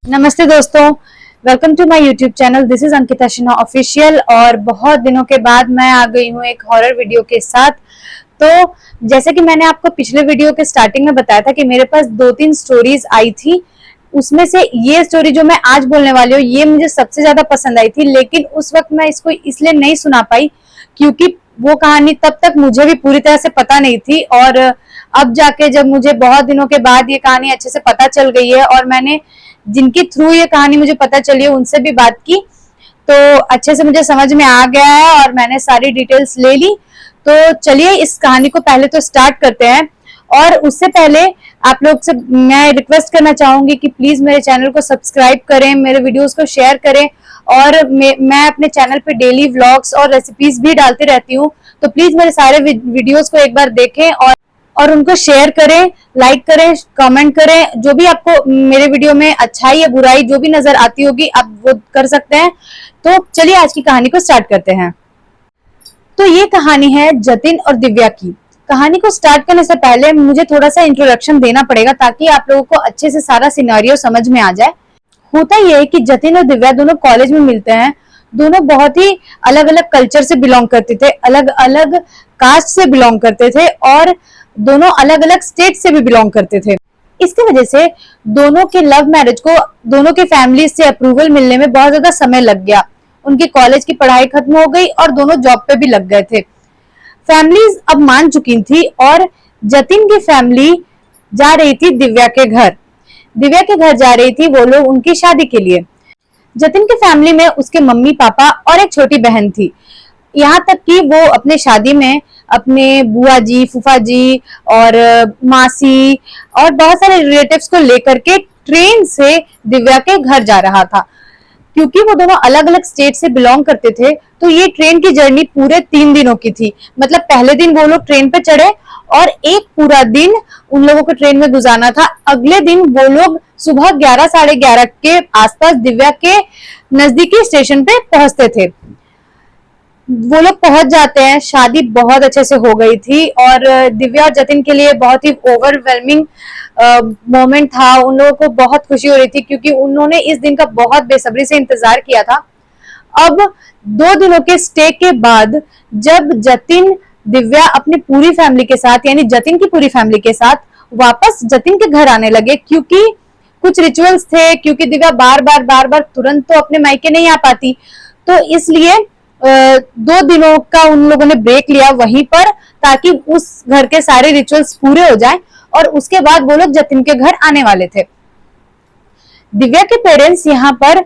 नमस्ते दोस्तों, welcome to my YouTube channel. This is Ankita Sinha official. और बहुत दिनों के बाद मैं आ गई हूँ एक हॉरर वीडियो के साथ। तो जैसे कि मैंने आपको पिछले वीडियो के स्टार्टिंग में बताया था कि मेरे पास 2-3 स्टोरीज आई थी, उसमें से ये स्टोरी जो मैं आज बोलने वाली हूँ ये मुझे सबसे ज्यादा पसंद आई थी। लेकिन उस वक्त मैं इसको इसलिए नहीं सुना पाई क्योंकि वो कहानी तब तक मुझे भी पूरी तरह से पता नहीं थी। और अब जाके जब मुझे बहुत दिनों के बाद ये कहानी अच्छे से पता चल गई है और मैंने जिनके थ्रू ये कहानी मुझे पता चली है उनसे भी बात की, तो अच्छे से मुझे समझ में आ गया है और मैंने सारी डिटेल्स ले ली। तो चलिए इस कहानी को पहले तो स्टार्ट करते हैं। और उससे पहले आप लोग से मैं रिक्वेस्ट करना चाहूंगी कि प्लीज मेरे चैनल को सब्सक्राइब करें, मेरे वीडियोस को शेयर करें। और मैं अपने चैनल पे डेली व्लॉग्स और रेसिपीज भी डालती रहती हूँ, तो प्लीज मेरे सारे वीडियोस को एक बार देखें और उनको शेयर करें, लाइक करें, कमेंट करें। जो भी आपको मेरे वीडियो में अच्छाई या बुराई जो भी नजर आती होगी आप वो कर सकते हैं। तो चलिए आज की कहानी को स्टार्ट करते हैं। तो ये कहानी है जतिन और दिव्या की। कहानी को स्टार्ट करने से पहले मुझे थोड़ा सा इंट्रोडक्शन देना पड़ेगा ताकि आप लोगों को अच्छे से सारा सिनेरियो समझ में आ जाए। होता यह है कि जतिन और दिव्या दोनों कॉलेज में मिलते हैं। दोनों बहुत ही अलग अलग कल्चर से बिलोंग करते थे, अलग अलग कास्ट से बिलोंग करते थे और दोनों अलग अलग स्टेट से भी बिलोंग करते थे। इसकी वजह से दोनों के लव मैरिज को दोनों के फैमिली से अप्रूवल मिलने में बहुत ज्यादा समय लग गया। उनकी कॉलेज की पढ़ाई खत्म हो गई और दोनों जॉब पे भी लग गए थे। फैमिलीज अब मान चुकी थी और जतिन की फैमिली जा रही थी दिव्या के घर। दिव्या के घर जा रही थी वो लोग उनकी शादी के लिए। जतिन की फैमिली में उसके मम्मी पापा और एक छोटी बहन थी। यहाँ तक कि वो अपने शादी में अपने बुआ जी, फूफा जी और मासी और बहुत सारे रिलेटिव्स को लेकर के ट्रेन से दिव्या के घर जा रहा था। क्योंकि वो दोनों अलग अलग स्टेट से बिलोंग करते थे तो ये ट्रेन की जर्नी पूरे 3 दिनों की थी। मतलब पहले दिन वो लोग ट्रेन पे चढ़े और एक पूरा दिन उन लोगों को ट्रेन में गुजारना था। अगले दिन वो लोग सुबह 11 साढ़े 11 के आसपास दिव्या के नजदीकी स्टेशन पे पहुंचते थे। वो लोग पहुंच जाते हैं। शादी बहुत अच्छे से हो गई थी और दिव्या और जतिन के लिए बहुत ही ओवरवेलमिंग मोमेंट था। उन लोगों को बहुत खुशी हो रही थी क्योंकि उन्होंने इस दिन का बहुत बेसब्री से इंतजार किया था। अब 2 दिनों के स्टे के बाद जब जतिन दिव्या अपनी पूरी फैमिली के साथ यानी जतिन की पूरी फैमिली के साथ वापस जतिन के घर आने लगे, क्योंकि कुछ रिचुअल्स थे, क्योंकि दिव्या बार बार तुरंत तो अपने मायके नहीं आ पाती, तो इसलिए 2 दिनों का उन लोगों ने ब्रेक लिया वहीं पर ताकि उस घर के सारे रिचुअल्स पूरे हो जाएं और उसके बाद वो लोग जतिन के घर आने वाले थे। दिव्या के पेरेंट्स यहाँ पर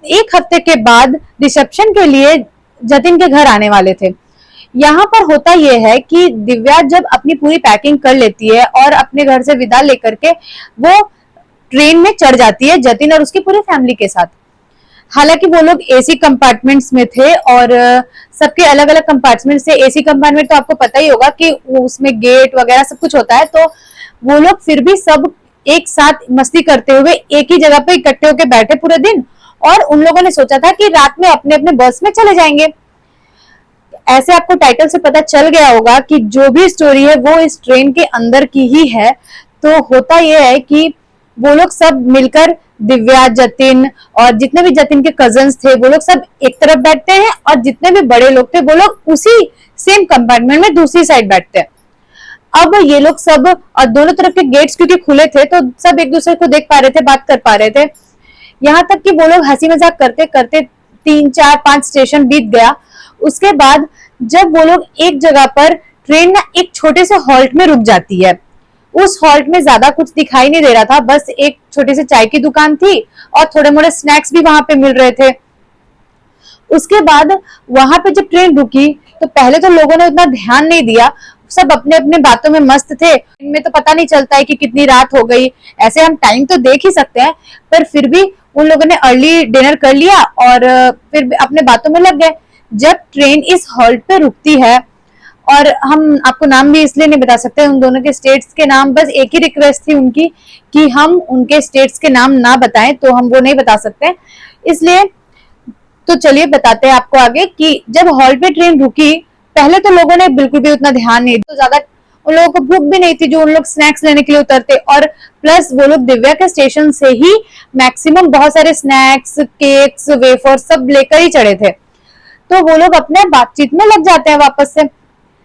1 हफ्ते के बाद रिसेप्शन के लिए जतिन के घर आने वाले थे। यहाँ पर होता यह है कि दिव्या जब अपनी पूरी पैकिंग कर लेती है और अपने घर से विदा लेकर के वो ट्रेन में चढ़ जाती है जतिन और उसकी पूरी फैमिली के साथ। हालांकि वो लोग एसी कंपार्टमेंट्स में थे और सबके अलग अलग कंपार्टमेंट से। एसी कंपार्टमेंट तो आपको पता ही होगा कि उसमें गेट वगैरह सब कुछ होता है, तो वो लोग फिर भी सब एक साथ मस्ती करते हुए एक ही जगह पे इकट्ठे होकर बैठे पूरे दिन। और उन लोगों ने सोचा था कि रात में अपने अपने बस में चले जाएंगे। ऐसे आपको टाइटल से पता चल गया होगा कि जो भी स्टोरी है वो इस ट्रेन के अंदर की ही है। तो होता यह है कि वो लोग सब मिलकर दिव्या, जतिन और जितने भी जतिन के कजन्स थे वो लोग सब एक तरफ बैठते हैं और जितने भी बड़े लोग थे वो लोग उसी सेम कंपार्टमेंट में दूसरी साइड बैठते हैं। अब ये लोग सब और दोनों तरफ के गेट्स क्योंकि खुले थे तो सब एक दूसरे को देख पा रहे थे, बात कर पा रहे थे। यहाँ तक कि वो लोग हंसी मजाक करते करते 3 4 5 स्टेशन बीत गया। उसके बाद जब वो लोग एक जगह पर ट्रेन ना एक छोटे से हॉल्ट में रुक जाती है। उस हॉल्ट में ज्यादा कुछ दिखाई नहीं दे रहा था, बस एक छोटी सी चाय की दुकान थी और थोड़े मोड़े स्नैक्स भी वहां पे मिल रहे थे। उसके बाद वहां पे जब ट्रेन रुकी तो पहले तो लोगों ने उतना ध्यान नहीं दिया, सब अपने अपने बातों में मस्त थे। इनमें तो पता नहीं चलता है कि कितनी रात हो गई, ऐसे हम टाइम तो देख ही सकते हैं, पर फिर भी उन लोगों ने अर्ली डिनर कर लिया और फिर अपने बातों में लग गए। जब ट्रेन इस हॉल्ट पे रुकती है, और हम आपको नाम भी इसलिए नहीं बता सकते उन दोनों के स्टेट्स के नाम, बस एक ही रिक्वेस्ट थी उनकी कि हम उनके स्टेट्स के नाम ना बताएं, तो हम वो नहीं बता सकते इसलिए। तो चलिए बताते हैं आपको आगे कि जब हॉल्ट पे ट्रेन रुकी पहले तो लोगों ने बिल्कुल भी उतना ध्यान नहीं दिया, तो ज्यादा उन लोगों को भूख भी नहीं थी जो उन लोग स्नैक्स लेने के लिए उतरते, और प्लस वो लोग दिव्या के स्टेशन से ही मैक्सिमम बहुत सारे स्नैक्स, केक्स, वेफर सब लेकर ही चढ़े थे। तो वो लोग अपने बातचीत में लग जाते हैं वापस से।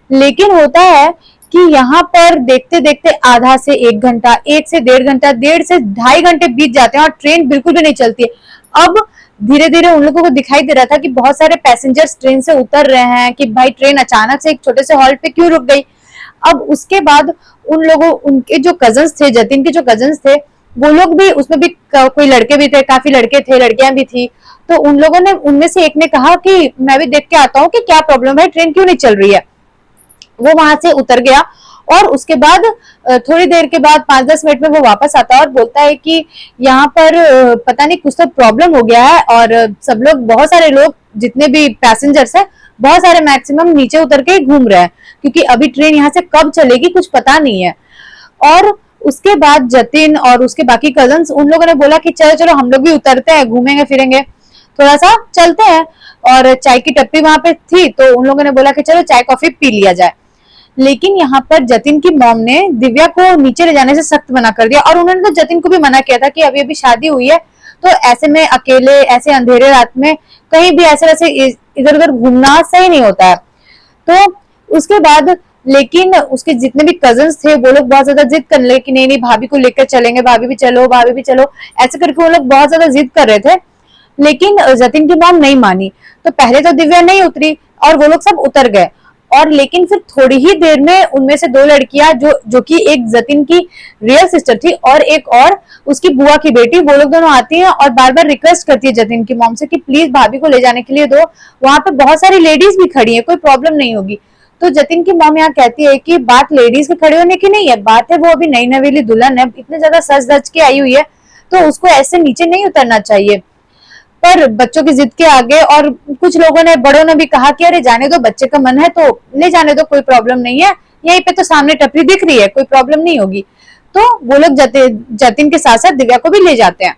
लेकिन होता है कि यहाँ पर देखते देखते आधा से 1 घंटा, 1 से 1.5 घंटा, 1.5 से 2.5 घंटे बीत जाते हैं और ट्रेन बिल्कुल भी नहीं चलती है। अब धीरे धीरे उन लोगों को दिखाई दे रहा था कि बहुत सारे पैसेंजर्स ट्रेन से उतर रहे हैं, कि भाई ट्रेन अचानक से एक छोटे से हॉल्ट पे क्यों रुक गई। अब उसके बाद उन लोगों, उनके जो कजन्स थे, जतिन के जो कजन्स थे, वो लोग भी उसमें भी कोई लड़के भी थे, काफी लड़के थे, लड़कियां भी थी। तो उन लोगों ने, उनमें से एक ने कहा कि मैं भी देख के आता हूँ कि क्या प्रॉब्लम है, ट्रेन क्यों नहीं चल रही है। वो वहां से उतर गया और उसके बाद थोड़ी देर के बाद 5-10 मिनट में वो वापस आता है और बोलता है कि यहाँ पर पता नहीं कुछ तो प्रॉब्लम हो गया है, और सब लोग, बहुत सारे लोग जितने भी पैसेंजर्स हैं, बहुत सारे मैक्सिमम नीचे उतर के घूम रहे हैं, क्योंकि अभी ट्रेन यहाँ से कब चलेगी कुछ पता नहीं है। और उसके बाद जतिन और उसके बाकी कजन्स, उन लोगों ने बोला कि चलो चलो हम लोग भी उतरते हैं, घूमेंगे फिरेंगे, थोड़ा सा चलते हैं। और चाय की टपरी वहां पे थी, तो उन लोगों ने बोला कि चलो चाय कॉफी पी लिया जाए। लेकिन यहाँ पर जतिन की मॉम ने दिव्या को नीचे ले जाने से सख्त मना कर दिया, और उन्होंने तो जतिन को भी मना किया था कि अभी अभी शादी हुई है, तो ऐसे में अकेले, ऐसे अंधेरे रात में कहीं भी ऐसे वैसे इधर उधर घूमना सही नहीं होता है। तो उसके बाद, लेकिन उसके जितने भी कजन्स थे वो लोग बहुत ज्यादा जिद करने लगे कि नहीं नहीं भाभी को लेकर चलेंगे, भाभी भी चलो, भाभी भी चलो, ऐसे करके वो लोग बहुत ज्यादा जिद कर रहे थे। लेकिन जतिन की मॉम नहीं मानी। तो पहले तो दिव्या नहीं उतरी और वो लोग सब उतर गए, और लेकिन फिर थोड़ी ही देर में उनमें से 2 लड़कियां, जो कि एक जतिन की रियल सिस्टर थी और एक और उसकी बुआ की बेटी, वो लोग दोनों आती हैं और बार बार रिक्वेस्ट करती है जतिन की मॉम से कि प्लीज भाभी को ले जाने के लिए दो, वहां पे बहुत सारी लेडीज भी खड़ी है, कोई प्रॉब्लम नहीं होगी। तो जतिन की मॉम यहाँ कहती है कि बात लेडीज के खड़े होने की नहीं है, बात है वो अभी नई नवेली दुल्हन है, इतने ज्यादा सज धज के आई हुई है, तो उसको ऐसे नीचे नहीं उतरना चाहिए। पर बच्चों की जिद के आगे, और कुछ लोगों ने, बड़ों ने भी कहा कि अरे जाने दो, बच्चे का मन है तो ले जाने दो, कोई प्रॉब्लम नहीं है, यहीं पे तो सामने टपरी दिख रही है, कोई प्रॉब्लम नहीं होगी। तो वो लोग जतिन के साथ साथ दिव्या को भी ले जाते हैं।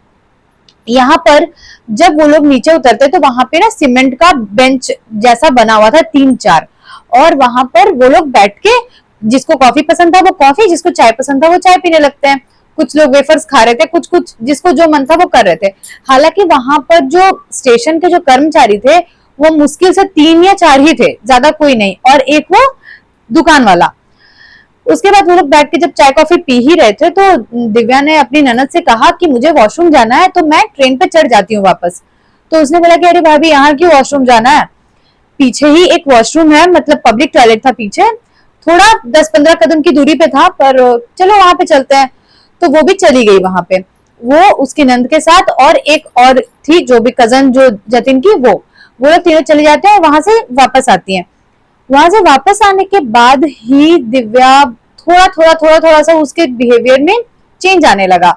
यहाँ पर जब वो लोग नीचे उतरते तो वहां पे ना सीमेंट का बेंच जैसा बना हुआ था 3-4, और वहां पर वो लोग बैठ के, जिसको कॉफी पसंद था वो कॉफी, जिसको चाय पसंद था वो चाय पीने लगते हैं। कुछ लोग वेफर्स खा रहे थे, कुछ कुछ जिसको जो मन था वो कर रहे थे। हालांकि वहां पर जो स्टेशन के जो कर्मचारी थे वो मुश्किल से 3 या 4 ही थे, ज्यादा कोई नहीं, और एक वो दुकान वाला। उसके बाद वो लोग बैठ के जब चाय कॉफी पी ही रहे थे तो दिव्या ने अपनी ननद से कहा कि मुझे वॉशरूम जाना है, तो मैं ट्रेन पे चढ़ जाती हूँ वापस। तो उसने बोला कि अरे भाभी यहाँ क्यों वॉशरूम जाना है, पीछे ही एक वॉशरूम है, मतलब पब्लिक टॉयलेट था पीछे, थोड़ा 10-15 कदम की दूरी पे था, पर चलो वहां पे चलते हैं। तो वो भी चली गई वहां पे, वो उसकी नंद के साथ, और एक और थी जो भी कजन जो जतिन की, वो लोग तीनों चले जाते हैं और वहां से वापस आती हैं। वहां से वापस आने के बाद ही दिव्या थोड़ा थोड़ा थोड़ा थोड़ा सा उसके बिहेवियर में चेंज आने लगा।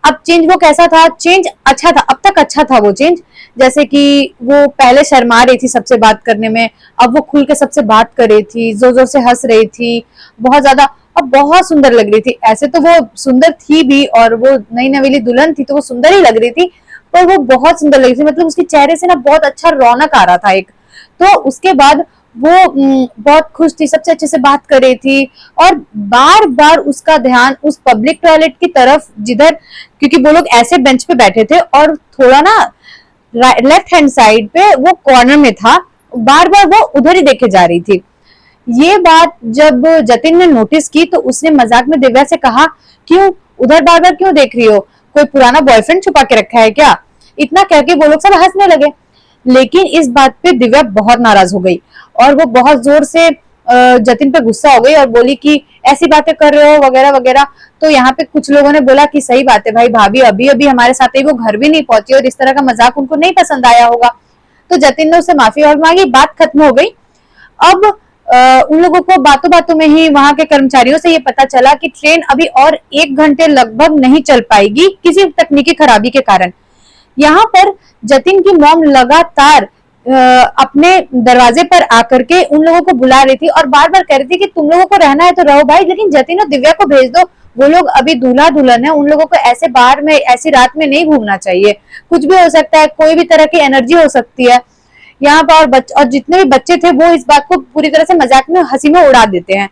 अब चेंज वो कैसा था, चेंज अच्छा था, अब तक अच्छा था वो चेंज। जैसे कि वो पहले शर्मा रही थी सबसे बात करने में, अब वो खुल के सबसे बात कर रही थी, जोर जोर से हंस रही थी, बहुत ज्यादा, अब बहुत सुंदर लग रही थी। ऐसे तो वो सुंदर थी भी, और वो नई नवेली दुल्हन थी तो वो सुंदर ही लग रही थी, पर वो बहुत सुंदर लग रही थी, मतलब उसके चेहरे से ना बहुत अच्छा रौनक आ रहा था एक। तो उसके बाद वो बहुत खुश थी, सबसे अच्छे से बात कर रही थी, और बार बार उसका ध्यान उस पब्लिक टॉयलेट की तरफ, जिधर, क्योंकि वो लोग ऐसे बेंच पे बैठे थे और थोड़ा ना लेफ्ट हैंड साइड पे वो कॉर्नर में था, बार बार वो उधर ही देखे जा रही थी। ये बात जब जतिन ने नोटिस की तो उसने मजाक में दिव्या से कहा, क्यों उधर बार बार क्यों देख रही हो, कोई पुराना बॉयफ्रेंड छुपा के रखा है क्या। इतना कह के वो लोग सब हंसने लगे। लेकिन इस बात पे दिव्या बहुत नाराज हो गई, और वो बहुत जोर से जतिन पे गुस्सा हो गई और बोली कि ऐसी बातें कर रहे हो वगैरह वगैरह। तो यहाँ पे कुछ लोगों ने बोला कि सही बात है भाई, भाभी अभी अभी हमारे साथ ही वो घर भी नहीं पहुंची, और इस तरह का मजाक उनको नहीं पसंद आया होगा। तो जतिन ने उससे माफी और मांगी, बात खत्म हो गई। अब उन लोगों को बातों बातों में ही वहां के कर्मचारियों से ये पता चला कि ट्रेन अभी और 1 घंटे लगभग नहीं चल पाएगी किसी तकनीकी खराबी के कारण। यहाँ पर जतिन की मॉम लगातार अपने दरवाजे पर आकर के उन लोगों को बुला रही थी और बार बार कह रही थी कि तुम लोगों को रहना है तो रहो भाई, लेकिन जतिन और दिव्या को भेज दो, वो लोग अभी दूल्हा दुल्हन है, उन लोगों को ऐसे बाहर में ऐसी रात में नहीं घूमना चाहिए, कुछ भी हो सकता है, कोई भी तरह की एनर्जी हो सकती है यहाँ पर। और जितने भी बच्चे थे वो इस बात को पूरी तरह से मजाक में, हंसी में उड़ा देते हैं।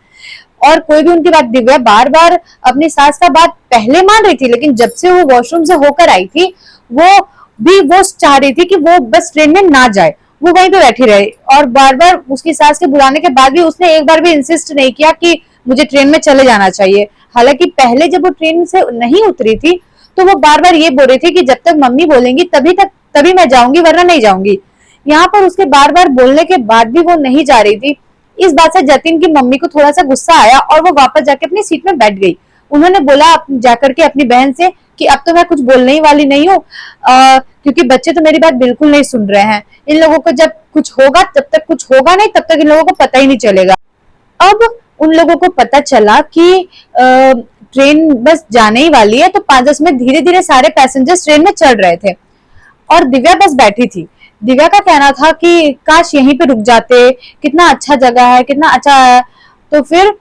और कोई भी उनकी बात, दिव्या बार बार अपनी सास का बात पहले मान रही थी, लेकिन जब से वो वॉशरूम से होकर आई थी, वो चाह रही थी कि वो बस ट्रेन में ना जाए, वो वहीं पे बैठी रहे। और बार बार उसकी सास के बुलाने के बाद भी उसने एक बार भी इंसिस्ट नहीं किया कि मुझे ट्रेन में चले जाना चाहिए। हालांकि पहले जब वो ट्रेन से नहीं उतरी थी तो वो बार बार ये बोल रही थी कि जब तक मम्मी बोलेंगी तभी मैं जाऊंगी, वरना नहीं जाऊंगी। यहाँ पर उसके बार बार बोलने के बाद भी वो नहीं जा रही थी। इस बात से जतिन की मम्मी को थोड़ा सा गुस्सा आया और वो वापस जाके अपनी सीट में बैठ गई। उन्होंने बोला जाकर के अपनी बहन से कि अब तो मैं कुछ बोलने ही वाली नहीं हूँ, क्योंकि बच्चे तो मेरी बात बिल्कुल नहीं सुन रहे हैं। इन लोगों को जब कुछ होगा तब तक कुछ होगा नहीं, तब तक इन लोगों को पता ही नहीं चलेगा। अब उन लोगों को पता चला कि ट्रेन बस जाने ही वाली है, तो 5-10 मिनट धीरे धीरे सारे पैसेंजर्स ट्रेन में चढ़ रहे थे और दिव्या बस बैठी थी। दिव्या का कहना था कि काश यहीं पे रुक जाते, कितना अच्छा जगह है, कितना अच्छा है। तो फिर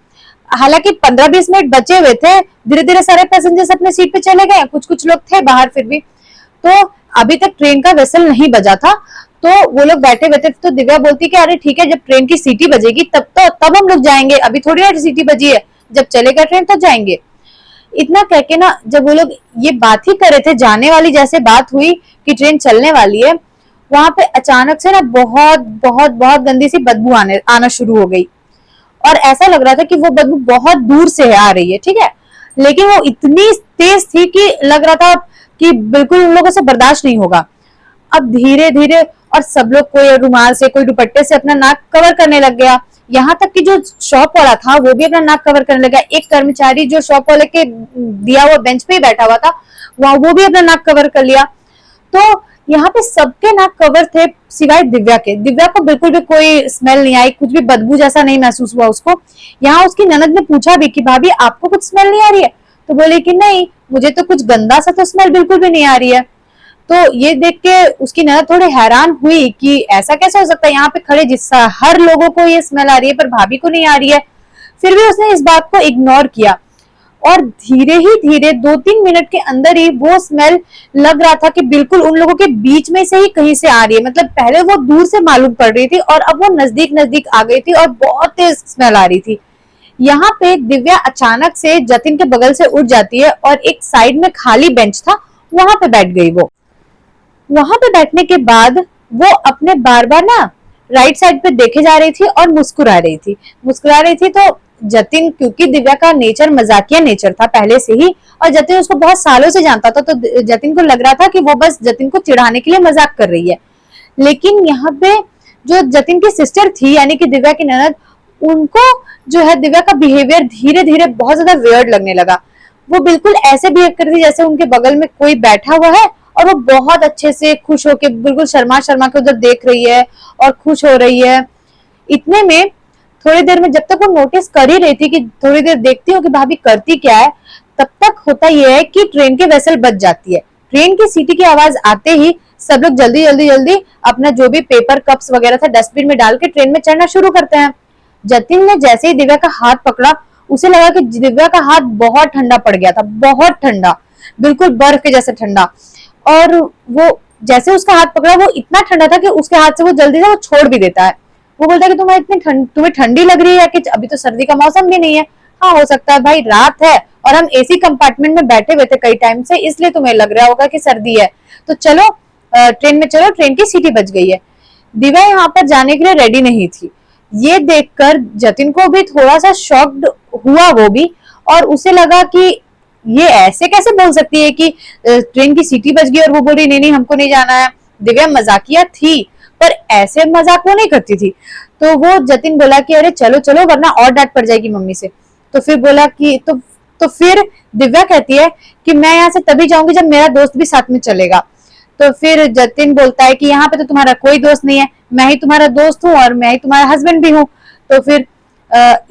हालांकि 15-20 मिनट बचे हुए थे, धीरे धीरे सारे पैसेंजर्स अपने सीट पे चले गए, कुछ कुछ लोग थे बाहर फिर भी। तो अभी तक ट्रेन का वेसल नहीं बजा था, तो वो लोग बैठे हुए थे। तो दिव्या बोलती कि अरे ठीक है, जब ट्रेन की सीटी बजेगी तब हम लोग जाएंगे, अभी थोड़ी ना सीटी बजी है, जब चलेगा ट्रेन तो जाएंगे। इतना कह के ना, जब वो लोग ये बात ही कर रहे थे, जाने वाली जैसे बात हुई कि ट्रेन चलने वाली है, वहां पे अचानक से ना बहुत बहुत बहुत गंदी सी बदबू आना शुरू हो गई। और ऐसा लग रहा था कि वो बदबू बहुत दूर से आ रही है, ठीक है, लेकिन वो इतनी तेज थी कि लग रहा था कि बिल्कुल उन लोगों से बर्दाश्त नहीं होगा। अब धीरे धीरे और सब लोग, कोई रुमाल से, कोई दुपट्टे से अपना नाक कवर करने लग गया। यहाँ तक कि जो शॉप वाला था वो भी अपना नाक कवर करने लगा। एक कर्मचारी जो शॉप वाले के दिया हुआ बेंच पे ही बैठा हुआ था, वो भी अपना नाक कवर कर लिया। तो यहाँ पे सबके नाक कवर थे सिवाय दिव्या के। दिव्या को बिल्कुल भी कोई स्मेल नहीं आई, कुछ भी बदबू जैसा नहीं महसूस हुआ उसको। यहाँ उसकी ननद ने पूछा भी कि भाभी आपको कुछ स्मेल नहीं आ रही है? तो बोले कि नहीं, मुझे तो कुछ गंदा सा तो स्मेल बिल्कुल भी नहीं आ रही है। तो ये देख के उसकी ननद थोड़ी हैरान हुई कि ऐसा कैसे हो सकता है, यहाँ पे खड़े जिससा हर लोगों को ये स्मेल आ रही है पर भाभी को नहीं आ रही है। फिर भी उसने इस बात को इग्नोर किया और धीरे ही धीरे 2-3 मिनट के अंदर ही वो स्मेल लग रहा था कि बिल्कुल उन लोगों के बीच में से ही कहीं से आ रही है। मतलब पहले वो दूर से मालूम पड़ रही थी और अब वो नजदीक नजदीक आ गई थी और बहुत तेज स्मेल आ रही थी। यहाँ पे दिव्या अचानक से जतिन के बगल से उठ जाती है और एक साइड में खाली बेंच था, वहां पे बैठ गई। वो वहां पे बैठने के बाद वो अपने बार बार ना राइट साइड पे देखे जा रही थी और मुस्कुरा रही थी। तो जतिन, क्योंकि दिव्या का नेचर मजाकिया नेचर था पहले से ही, और जतिन उसको बहुत सालों से जानता था, तो जतिन को लग रहा था कि वो बस जतिन को चिढ़ाने के लिए मजाक कर रही है। लेकिन यहाँ पे जो जतिन की सिस्टर थी, यानी कि दिव्या की ननद, उनको जो है दिव्या का बिहेवियर धीरे धीरे बहुत ज्यादा वियर्ड लगने लगा। वो बिल्कुल ऐसे बिहेव कर रही थी जैसे उनके बगल में कोई बैठा हुआ है और वो बहुत अच्छे से खुश होके बिल्कुल शर्मा शर्मा के उधर देख रही है और खुश हो रही है। इतने में थोड़ी देर में, जब तक वो नोटिस कर ही रही थी कि थोड़ी देर देखती हूँ कि भाभी करती क्या है, तब तक होता यह है कि ट्रेन के वेसल बज जाती है। ट्रेन की सीटी की आवाज आते ही सब लोग जल्दी जल्दी जल्दी अपना जो भी पेपर कप्स वगैरह था डस्टबिन में डाल के ट्रेन में चढ़ना शुरू करते हैं। जतिन ने जैसे ही दिव्या का हाथ पकड़ा, उसे लगा कि दिव्या का हाथ बहुत ठंडा पड़ गया था, बहुत ठंडा, बिल्कुल बर्फ के जैसे ठंडा। और वो जैसे उसका हाथ पकड़ा, वो इतना ठंडा था कि उसके हाथ से वो जल्दी से वो छोड़ भी देता है। वो बोलता है कि तुम्हें ठंडी लग रही है कि अभी तो सर्दी का मौसम भी नहीं है। हाँ, हो सकता है भाई, रात है और हम एसी कंपार्टमेंट में बैठे हुए थे कई टाइम से, इसलिए तुम्हें लग रहा होगा कि सर्दी है। तो चलो ट्रेन में चलो, ट्रेन की सीटी बज गई है। दिव्या यहाँ पर जाने के लिए रेडी नहीं थी। ये देखकर जतिन को भी थोड़ा सा शॉक्ड हुआ वो भी, और उसे लगा कि ये ऐसे कैसे बोल सकती है कि ट्रेन की सीटी बज गई और वो बोल रही नहीं नहीं हमको नहीं जाना है। दिव्या मजाकिया थी पर ऐसे मजाक वो नहीं करती थी। तो वो जतिन बोला कि अरे चलो चलो वरना और डांट पड़ जाएगी मम्मी से। तो फिर बोला कि तो फिर दिव्या कहती है कि मैं यहाँ से तभी जाऊंगी जब मेरा दोस्त भी साथ में चलेगा। तो फिर जतिन बोलता है कि यहाँ पे तो तुम्हारा कोई दोस्त नहीं है, मैं ही तुम्हारा दोस्त हूँ और मैं ही तुम्हारा हस्बैंड भी हूँ। तो फिर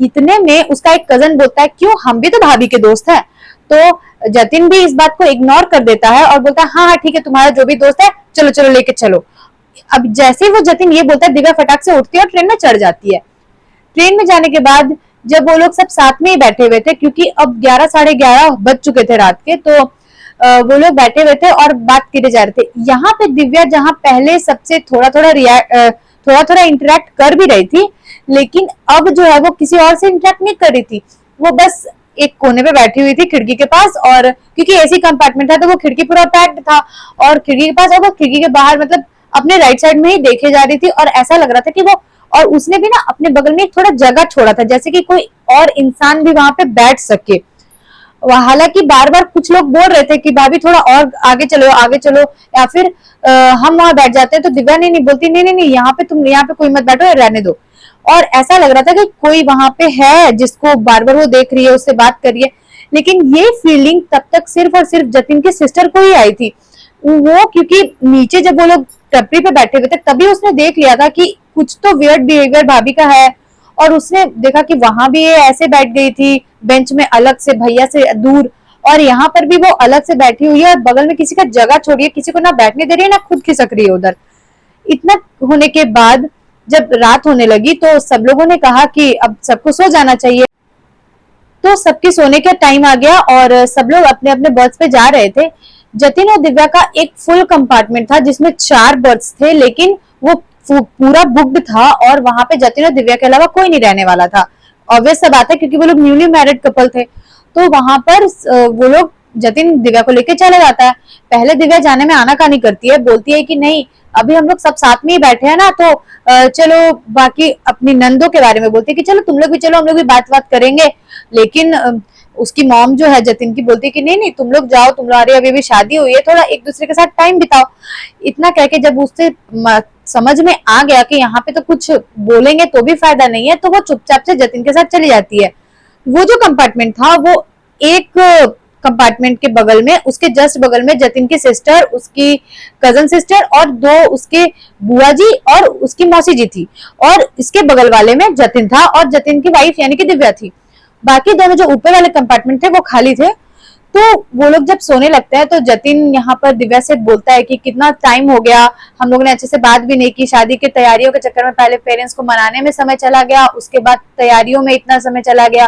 इतने में उसका एक कजन बोलता है क्यों, हम भी तो भाभी के दोस्त हैं। तो जतिन भी इस बात को इग्नोर कर देता है और बोलता है हाँ हाँ ठीक है, तुम्हारा जो भी दोस्त है चलो चलो लेके चलो। अब जैसे ही वो जतिन ये बोलता है, दिव्या फटाक से उठती है और ट्रेन में चढ़ जाती है। ट्रेन में जाने के बाद जब वो लोग सब साथ में ही बैठे हुए थे, क्योंकि अब 11 साढ़े 11 बज चुके थे रात के, तो वो लोग बैठे हुए थे और बात करे जा रहे थे। यहाँ पे दिव्या जहाँ पहले सबसे थोड़ा थोड़ा इंटरेक्ट कर भी रही थी, लेकिन अब जो है वो किसी और से इंटरेक्ट नहीं कर रही थी। वो बस एक कोने पे बैठी हुई थी खिड़की के पास, और क्योंकि एसी कंपार्टमेंट था तो वो खिड़की पूरा पैक्ड था, और खिड़की के पास, और वो खिड़की के बाहर मतलब अपने राइट साइड में ही देखे जा रही थी, और ऐसा लग रहा था कि वो, और उसने भी ना अपने बगल में एक थोड़ा जगह छोड़ा था जैसे कि कोई और इंसान भी वहां पे बैठ सके। हालांकि बार बार कुछ लोग बोल रहे थे कि भाभी थोड़ा और आगे चलो आगे चलो, या फिर हम वहां बैठ जाते हैं, तो दिव्या नहीं बोलती नहीं नहीं नहीं, यहाँ पे तुम, यहाँ पे कोई मत बैठो, रहने दो। और ऐसा लग रहा था कि कोई वहां पे है जिसको बार बार वो देख रही है, उससे बात कर रही है। लेकिन ये फीलिंग तब तक सिर्फ और सिर्फ जतिन की सिस्टर को ही आई थी। वो क्योंकि नीचे जब वो लोग टपरी पे बैठे हुए थे तभी उसने देख लिया था कि कुछ तो वियर्ड बिहेवियर भाभी का है, और उसने देखा कि वहां भी ये ऐसे बैठ गई थी बेंच में अलग से, भैया से दूर, और यहाँ पर भी वो अलग से बैठी हुई है, और बगल में किसी का जगह छोड़िए, किसी को ना बैठने दे रही है ना खुद खिसक रही है उधर। इतना होने के बाद जब रात होने लगी तो सब लोगों ने कहा कि अब सबको सो जाना चाहिए। तो सबकी सोने का टाइम आ गया और सब लोग अपने अपने बर्थ पे जा रहे थे। जतिन और दिव्या का एक फुल कंपार्टमेंट था जिसमें 4 बर्थ थे, लेकिन वो पूरा बुक्ड था, और वहां पे जतिन और दिव्या के अलावा कोई नहीं रहने वाला था। ऑब्वियस सा बात है क्योंकि वो लोग न्यूली मैरिड कपल थे। तो वहां पर वो लोग, जतिन दिव्या को लेके चले जाता है। पहले दिव्या जाने में आनाकानी करती है, बोलती है कि नहीं अभी हम लोग सब साथ में ही बैठे हैं ना, तो चलो, बाकी अपनी नंदों के बारे में बोलती है कि चलो तुम लोग भी चलो, हम लोग भी बात करेंगे। लेकिन उसकी मॉम जो है जतिन की बोलती है कि नहीं नहीं तुम लोग जाओ, तुम्हारी अभी भी शादी हुई है, थोड़ा एक दूसरे के साथ टाइम बिताओ। इतना कह के जब उससे समझ में आ गया कि यहाँ पे तो कुछ बोलेंगे तो भी फायदा नहीं है, तो वो चुपचाप से जतिन के साथ चली जाती है। वो जो कंपार्टमेंट था वो एक कंपार्टमेंट के बगल में, उसके जस्ट बगल में जतिन की सिस्टर, उसकी कजन सिस्टर और 2 उसके बुआ जी और उसकी मौसी जी थी, और इसके बगल वाले में जतिन था और जतिन की वाइफ यानी कि दिव्या थी। बाकी दोनों जो ऊपर वाले कंपार्टमेंट थे वो खाली थे। तो वो लोग जब सोने लगते हैं तो जतिन यहाँ पर दिव्या से बोलता है कि कितना टाइम हो गया, हम लोगों ने अच्छे से बात भी नहीं की, शादी की तैयारियों के चक्कर में पहले पेरेंट्स को मनाने में समय चला गया, उसके बाद तैयारियों में इतना समय चला गया।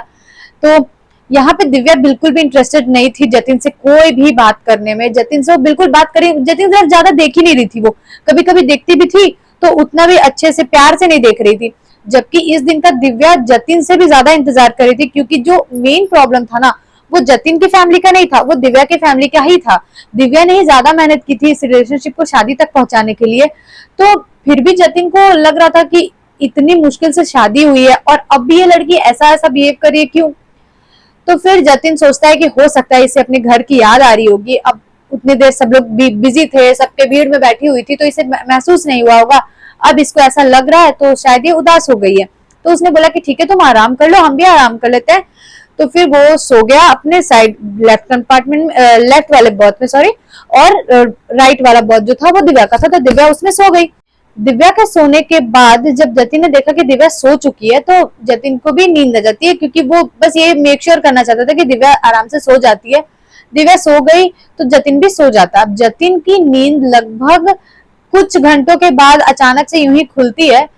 तो यहाँ पे दिव्या बिल्कुल भी इंटरेस्टेड नहीं थी जतिन से कोई भी बात करने में। जतिन से वो बिल्कुल बात करी, जतिन से ज्यादा देख ही नहीं रही थी, वो कभी कभी देखती भी थी तो उतना भी अच्छे से प्यार से नहीं देख रही थी। जबकि इस दिन का दिव्या जतिन से भी ज्यादा इंतजार कर रही थी, क्योंकि जो मेन प्रॉब्लम था ना वो जतिन की फैमिली का नहीं था, वो दिव्या की फैमिली का ही था। दिव्या ने ही ज्यादा मेहनत की थी इस रिलेशनशिप को शादी तक पहुंचाने के लिए। तो फिर भी जतिन को लग रहा था कि इतनी मुश्किल से शादी हुई है और अब भी ये लड़की ऐसा ऐसा बिहेव कर रही है, क्यों? तो फिर जतिन सोचता है कि हो सकता है इसे अपने घर की याद आ रही होगी। अब उतनी देर सब लोग बिजी थे, सबके भीड़ में बैठी हुई थी, तो इसे महसूस नहीं हुआ होगा। अब इसको ऐसा लग रहा है तो शायद ये उदास हो गई है। तो उसने बोला कि ठीक है तुम आराम कर लो, हम भी आराम कर लेते हैं। तो फिर वो सो गया अपने साइड लेफ्ट कंपार्टमेंट में, लेफ्ट वाले बर्थ में, सॉरी, और राइट वाला बर्थ जो था वो दिव्या का था, तो दिव्या उसमें सो गई। दिव्या के सोने के बाद जब जतिन ने देखा कि दिव्या सो चुकी है तो जतिन को भी नींद आ जाती है, क्योंकि वो बस ये मेक श्योर करना चाहता था कि दिव्या आराम से सो जाती है। दिव्या सो गई तो जतिन भी सो जाता। अब जतिन की नींद लगभग कुछ घंटों के बाद अचानक से यूं ही खुलती है।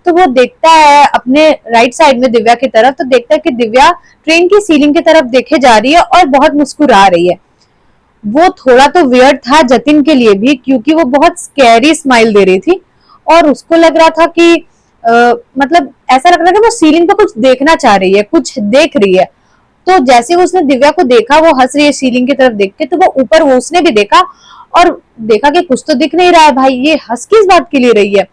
तो वो देखता है अपने राइट साइड में दिव्या की तरफ, तो देखता है कि दिव्या ट्रेन की सीलिंग की तरफ देखे जा रही है और बहुत मुस्कुरा रही है। वो थोड़ा तो वियर्ड था जतिन के लिए भी, क्योंकि वो बहुत स्कैरी स्माइल दे रही थी, और उसको लग रहा था कि मतलब ऐसा लग रहा था कि वो सीलिंग पे कुछ देखना चाह रही है, कुछ देख रही है। तो जैसे उसने दिव्या को देखा वो हंस रही है सीलिंग की तरफ देख के, तो वो ऊपर, वो उसने भी देखा और देखा कि कुछ तो दिख नहीं रहा है, भाई ये हंस किस बात के लिए रही है।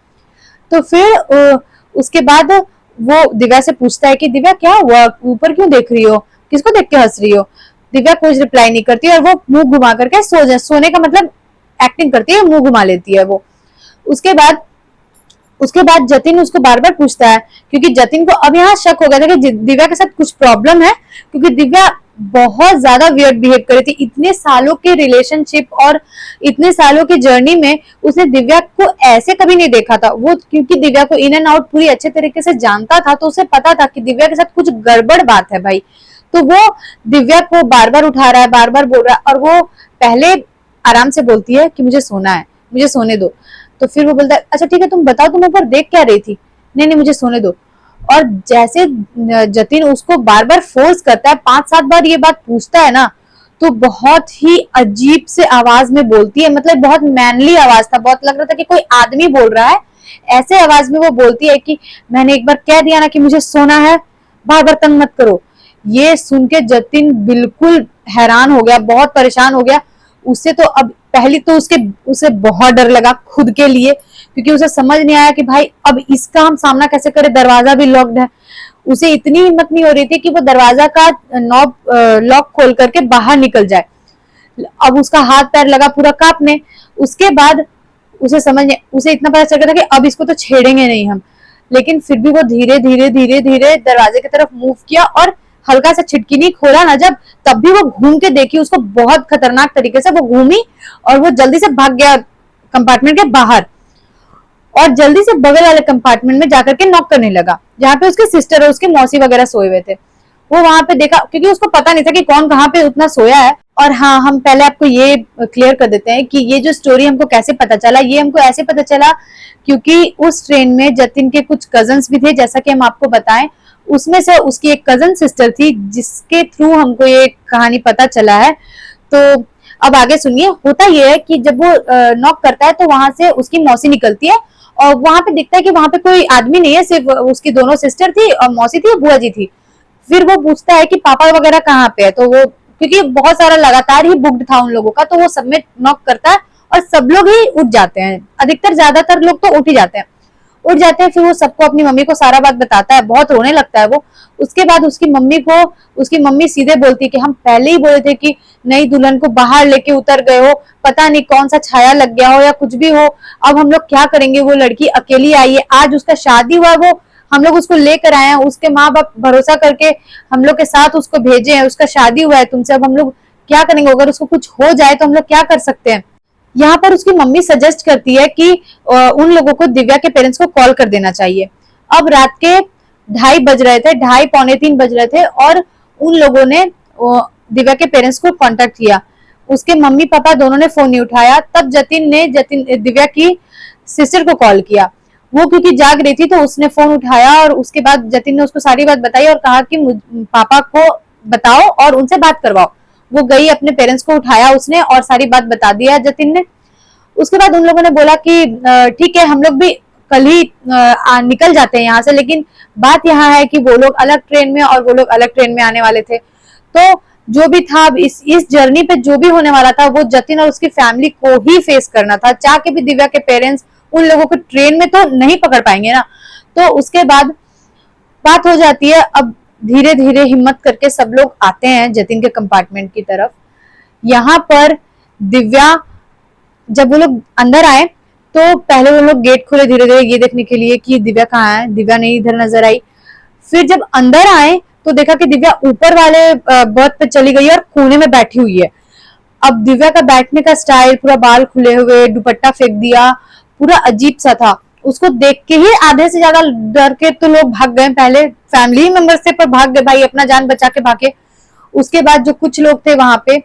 तो फिर उसके बाद वो दिव्या से पूछता है कि दिव्या क्या हुआ, ऊपर क्यों देख रही हो, किसको देख के हंस रही हो? दिव्या कुछ रिप्लाई नहीं करती और वो मुंह घुमा करके सोने का मतलब एक्टिंग करती है, मुंह घुमा लेती है वो। उसके बाद जतिन उसको बार बार पूछता है, क्योंकि जतिन को अब यहाँ शक हो गया था कि दिव्या के साथ कुछ प्रॉब्लम है, क्योंकि दिव्या बहुत ज्यादा वियर्ड बिहेव कर रही थी। इतने सालों के रिलेशनशिप और इतने सालों की जर्नी में उसने दिव्या को ऐसे कभी नहीं देखा था। वो क्योंकि दिव्या को इन एंड आउट पूरी अच्छे तरीके से जानता था, तो उसे पता था कि दिव्या के साथ कुछ गड़बड़ बात है भाई। तो वो दिव्या को बार बार उठा रहा है, बार बार बोल रहा है, और वो पहले आराम से बोलती है कि मुझे सोना है, मुझे सोने दो। तो फिर वो बोलता है अच्छा ठीक है तुम बताओ तुम ऊपर देख क्या रही थी? नहीं नहीं मुझे सोने दो। और जैसे जतिन उसको बार बार फोर्स करता है, 5-7 बार ये बात पूछता है ना, तो बहुत ही अजीब से आवाज में बोलती है, मतलब बहुत मैनली आवाज था, बहुत लग रहा था कि कोई आदमी बोल रहा है। ऐसे आवाज में वो बोलती है कि मैंने एक बार कह दिया ना कि मुझे सोना है, बार बार तंग मत करो। ये सुन के जतिन बिल्कुल हैरान हो गया, बहुत परेशान हो गया। उससे तो अब पहले तो उसे बहुत डर लगा खुद के लिए, क्योंकि उसे समझ नहीं आया कि भाई अब इसका हम सामना कैसे करें, दरवाजा भी लॉक्ड है। उसे इतनी हिम्मत नहीं हो रही थी कि वो दरवाजा का नॉब लॉक खोल करके बाहर निकल जाए। अब उसका हाथ पैर लगा पूरा कांपने। उसके बाद उसे इतना पता चल गया था कि अब इसको तो छेड़ेंगे नहीं हम, लेकिन फिर भी वो धीरे धीरे धीरे धीरे दरवाजे की तरफ मूव किया और हल्का सा छिटकिनी खोला ना जब, तब भी वो घूम के देखी उसको, बहुत खतरनाक तरीके से वो घूमी और वो जल्दी से भाग गया कंपार्टमेंट के बाहर और जल्दी से बगल वाले कंपार्टमेंट में जाकर के नॉक करने लगा, जहाँ पे उसके सिस्टर और उसके मौसी वगैरह सोए हुए थे। वो वहां पे देखा, क्योंकि उसको पता नहीं था कि कौन कहाँ पे उतना सोया है। और हाँ, हम पहले आपको ये क्लियर कर देते हैं कि ये जो स्टोरी हमको कैसे पता चला, ये हमको ऐसे पता चला क्योंकि उस ट्रेन में जतिन के कुछ कजन्स भी थे, जैसा कि हम आपको बताएं। उसमें से उसकी एक कजन सिस्टर थी जिसके थ्रू हमको ये कहानी पता चला है। तो अब आगे सुनिए। होता यह है कि जब वो नॉक करता है तो वहां से उसकी मौसी निकलती है और वहां पे दिखता है कि वहां पे कोई आदमी नहीं है, सिर्फ उसकी दोनों सिस्टर थी और मौसी थी और बुआ जी थी। फिर वो पूछता है कि पापा वगैरह कहाँ पे है, तो वो क्योंकि बहुत सारा लगातार ही बुक्ड था उन लोगों का, तो वो सब में नॉक करता है और सब लोग ही उठ जाते हैं, अधिकतर ज्यादातर लोग तो उठ ही जाते हैं। उठ जाते हैं, फिर वो सबको अपनी मम्मी को सारा बात बताता है, बहुत रोने लगता है वो। उसके बाद उसकी मम्मी सीधे बोलती है कि हम पहले ही बोले थे कि नई दुल्हन को बाहर लेके उतर गए हो, पता नहीं कौन सा छाया लग गया हो या कुछ भी हो, अब हम लोग क्या करेंगे, वो लड़की अकेली आई है, आज उसका शादी हुआ, वो हम लोग उसको लेकर आए हैं, उसके माँ बाप भरोसा करके हम लोग के साथ उसको भेजे हैं, उसका शादी हुआ है तुमसे, अब हम लोग क्या करेंगे, अगर उसको कुछ हो जाए तो हम लोग क्या कर सकते हैं। यहाँ पर उसकी मम्मी सजेस्ट करती है कि उन लोगों को दिव्या के पेरेंट्स को कॉल कर देना चाहिए। अब रात के 2:30 बज रहे थे, 2:30 पौने 3 बज रहे थे और उन लोगों ने दिव्या के पेरेंट्स को कांटेक्ट किया। उसके मम्मी पापा दोनों ने फोन नहीं उठाया। तब जतिन ने दिव्या की सिस्टर को कॉल किया। वो क्योंकि जाग रही थी तो उसने फोन उठाया और उसके बाद जतिन ने उसको सारी बात बताई और कहा कि पापा को बताओ और उनसे बात करवाओ। वो गई, अपने पेरेंट्स को उठाया उसने और सारी बात बता दिया जतिन ने। उसके बाद उन लोगों ने बोला कि ठीक है, हम लोग भी कल ही निकल जाते हैं यहाँ से, लेकिन बात यहाँ है कि वो लोग अलग ट्रेन में और वो लोग अलग ट्रेन में आने वाले थे। तो जो भी था, इस जर्नी पे जो भी होने वाला था वो जतिन और उसकी फैमिली को ही फेस करना था। चाह के भी दिव्या के पेरेंट्स उन लोगों को ट्रेन में तो नहीं पकड़ पाएंगे ना। तो उसके बाद बात हो जाती है। अब धीरे धीरे हिम्मत करके सब लोग आते हैं जतिन के कंपार्टमेंट की तरफ। यहाँ पर दिव्या, जब वो लोग अंदर आए तो पहले वो लोग गेट खोले धीरे धीरे ये देखने के लिए कि दिव्या कहाँ है, दिव्या नहीं इधर नजर आई। फिर जब अंदर आए तो देखा कि दिव्या ऊपर वाले बर्थ पे चली गई और कोने में बैठी हुई है। अब दिव्या का बैठने का स्टाइल, पूरा बाल खुले हुए, दुपट्टा फेंक दिया, पूरा अजीब सा था। उसको देख के ही आधे से ज्यादा डर के तो लोग भाग गए, पहले फैमिली मेंबर से पर भाग गए, भाई अपना जान बचा के भागे। उसके बाद जो कुछ लोग थे वहां पे,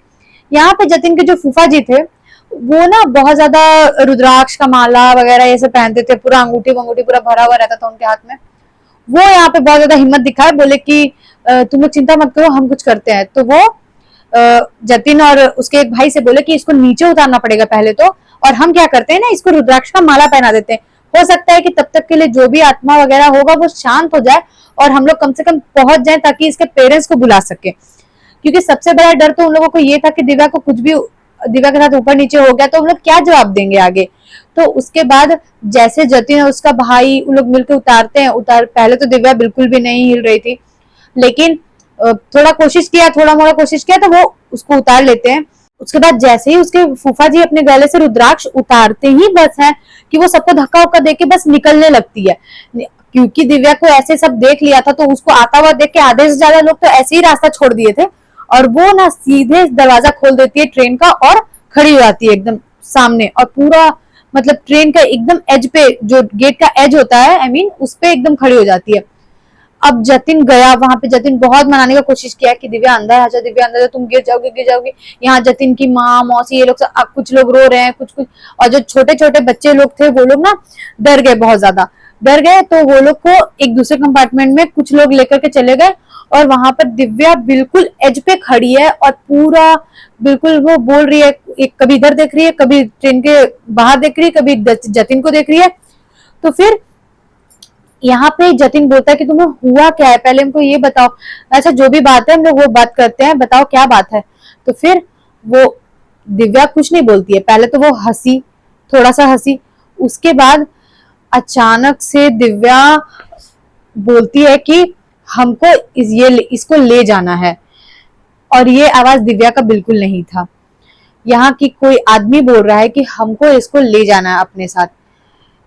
यहाँ पे जतिन के जो फूफा जी थे वो ना बहुत ज्यादा रुद्राक्ष का माला वगैरह ये सब पहनते थे, पूरा अंगूठी वंगूठी पूरा भरा हुआ रहता था उनके हाथ में। वो यहाँ पे बहुत ज्यादा हिम्मत दिखाए, बोले कि तुम लोग चिंता मत करो, हम कुछ करते हैं। तो वो जतिन और उसके एक भाई से बोले कि इसको नीचे उतारना पड़ेगा पहले तो, और हम क्या करते हैं ना, इसको रुद्राक्ष का माला पहना देते हैं, हो सकता है कि तब तक के लिए जो भी आत्मा वगैरह होगा वो शांत हो जाए और हम लोग कम से कम पहुंच जाए ताकि इसके पेरेंट्स को बुला सके। क्योंकि सबसे बड़ा डर तो उन लोगों को ये था कि दिव्या को कुछ भी, दिव्या के साथ ऊपर नीचे हो गया तो हम लोग क्या जवाब देंगे आगे। तो उसके बाद जैसे जतिन और उसका भाई उन लोग मिलकर उतारते हैं, पहले तो दिव्या बिल्कुल भी नहीं हिल रही थी, लेकिन थोड़ा कोशिश किया, थोड़ा मोड़ा कोशिश किया तो वो उसको उतार लेते हैं। उसके बाद जैसे ही उसके फूफा जी अपने गले से रुद्राक्ष उतारते ही बस है कि वो सबको धक्का उक्का देके बस निकलने लगती है। क्योंकि दिव्या को ऐसे सब देख लिया था तो उसको आता हुआ देख के आधे से ज्यादा लोग तो ऐसे ही रास्ता छोड़ दिए थे और वो ना सीधे दरवाजा खोल देती है ट्रेन का और खड़ी हो जाती है एकदम सामने, और पूरा मतलब ट्रेन का एकदम एज पे, जो गेट का एज होता है आई मीन उस पे एकदम खड़ी हो जाती है। अब जतिन गया वहां पे, जतिन बहुत मनाने का कोशिश किया कि दिव्या अंदर आ जा, दिव्या अंदर आ जा, तुम गिर जाओगे गिर जाओगे। यहाँ जतिन की माँ मौसी ये लोग कुछ लोग रो रहे हैं, कुछ कुछ, और जो छोटे छोटे बच्चे लोग थे वो लोग ना डर गए, बहुत ज्यादा डर गए। तो वो लोग को एक दूसरे कंपार्टमेंट में कुछ लोग लेकर के चले गए और वहां पर दिव्या बिल्कुल एज पे खड़ी है और पूरा बिल्कुल वो बोल रही है, एक कभी इधर देख रही है, कभी ट्रेन के बाहर देख रही है, कभी जतिन को देख रही है। तो फिर यहाँ पे जतिन बोलता है कि तुम्हें हुआ क्या है, पहले हमको ये बताओ। अच्छा जो भी बात है हम लोग वो बात करते हैं, बताओ क्या बात है। तो फिर वो दिव्या कुछ नहीं बोलती है, पहले तो वो हंसी, थोड़ा सा हंसी, उसके बाद अचानक से दिव्या बोलती है कि हमको इसको ले जाना है। और ये आवाज दिव्या का बिल्कुल नहीं था, यहाँ की कोई आदमी बोल रहा है कि हमको इसको ले जाना है अपने साथ।